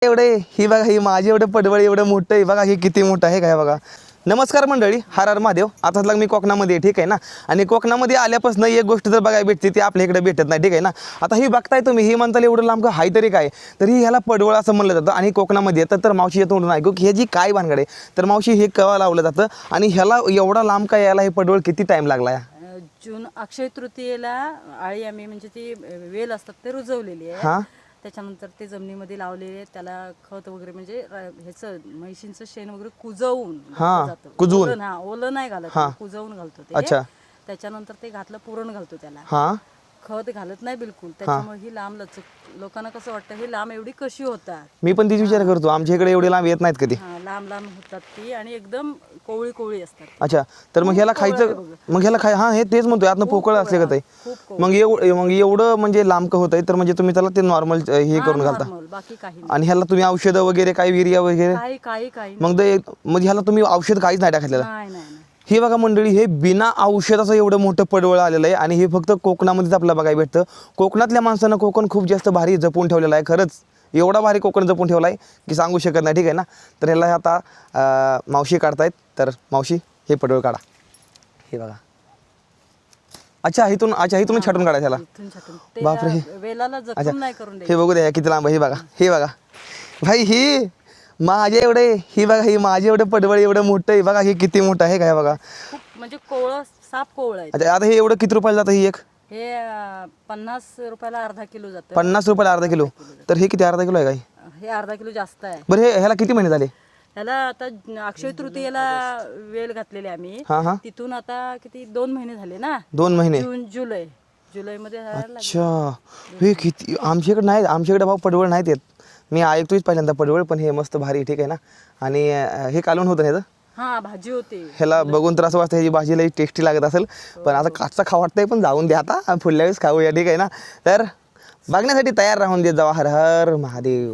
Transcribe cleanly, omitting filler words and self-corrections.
एवढे ही बघा, ही माझी एवढं पडवळ एवढं मोठं आहे बघा, हे किती मोठं आहे काय बघा. नमस्कार मंडळी, हर हर महादेव. आताच लाग मी कोकणामध्ये आहे, ठीक आहे ना. आणि कोकणामध्ये आल्यापासून एक गोष्ट जर बघायला भेटते ती आपल्या इकडे भेटत नाही, ठीक आहे ना. आता ही बघताय तुम्ही, ही म्हणताल एवढं लांब का हाय तरी काय, तरी ह्याला पडवळ असं म्हणलं जातं. आणि कोकणामध्ये येतं तर मावशी येतो म्हणून ऐकू की हे जी काय भानगड आहे, तर मावशी हे केव्हा लावलं जातं आणि ह्याला एवढा लांब काय यायला हे पडवळ किती टाइम लागला या? जून अक्षय तृतीयेला आळी आम्ही म्हणजे ती वेल असतात ते रुजवलेली आहे. हां त्याच्यानंतर ते जमिनीमध्ये लावलेले आहेत, त्याला खत वगैरे म्हणजे ह्याचं म्हैशींचं शेण वगैरे कुजवून हां, जातं. कुजवून. ओलं नाही घालत, कुजवून घालतो ते. अच्छा. त्याच्यानंतर ते घातलं, पुरण घालतो त्याला, हां खत घालत नाही बिलकुल. त्याच्यामुळे ही लांब लचक, लोकांना कसं वाटतं ही लांब एवढी कशी होतात. मी पण तीच विचार करतो, आमच्या इकडे एवढे लांब येत नाहीत कधी. लांब लांब होतात ती आणि एकदम कोवळी कोवळी असतात. अच्छा, तर मग ह्याला खायचं, मग ह्याला खाय हां हे तेच म्हणतोय, आतनं पोकळ असले का ते. मग एवढं म्हणजे लांब का होत आहे, तर म्हणजे तुम्ही त्याला ते नॉर्मल हे करून घालता बाकी काही आणि ह्याला तुम्ही औषधं वगैरे काही युरिया वगैरे काही काही काही मग मग ह्याला तुम्ही औषध काहीच नाही टाकलेलं? नाही नाही. हे बघा मंडळी, हे बिना औषधाचं एवढं मोठं पडवळ आलेलं आहे आणि हे फक्त कोकणामध्येच आपल्याला बघायला भेटतं. कोकणातल्या माणसानं कोकण खूप जास्त भारी जपून ठेवलेलं आहे. खरंच एवढा भारी कोकण जपून ठेवला आहे की सांगू शकत नाही, ठीक आहे ना. तर ह्याला आता मावशी काढतायत, तर मावशी हे पडवळ काढा. हे बघा, अच्छा इथून छाटून काढा ह्याला. बापरे, वेलाला जखम नाही करून हे बघू द्या किती लांब आहे. हे बघा, हे बघा भाई, ही माझे एवढे, ही बघा, ही माझे एवढं पडवळ एवढं मोठं आहे बघा, हे किती मोठं आहे काय बघा. म्हणजे कोवळं साप कोवळं आहे. अच्छा, आता हे एवढं किती रुपयाला जातं ही एक? हे 50 रुपयाला अर्धा किलो जातं. 50 रुपयाला अर्धा किलो, तर हे किती अर्धा किलो आहे काय? हे अर्धा किलो जास्त आहे. बरं, ह्याला किती महिने झाले? ह्याला आता अक्षय तृतीयेला वेल घातलेली आम्ही. हां हां, तिथून आता किती 2 महिने झाले ना. 2 महिने. जुलैमध्ये अच्छा, हे किती आमच्याकडे नाही, आमच्याकडे भाऊ पडवळ नाहीत येत. मी ऐकतोच पहिल्यांदा पडवळ, पण हे मस्त भारी, ठीक आहे ना. आणि हे कालवण होतं ह्याचं? हा, भाजी होते. ह्याला बघून तर असं वाटतं ह्याची भाजी लई टेस्टी लागत असेल, पण आता काचचा खाऊ वाटतंय, पण जाऊन द्या आता, पुढल्या वेळेस खाऊया, ठीक आहे ना. तर बघण्यासाठी तयार राहून देत जावा. हर हर महादेव.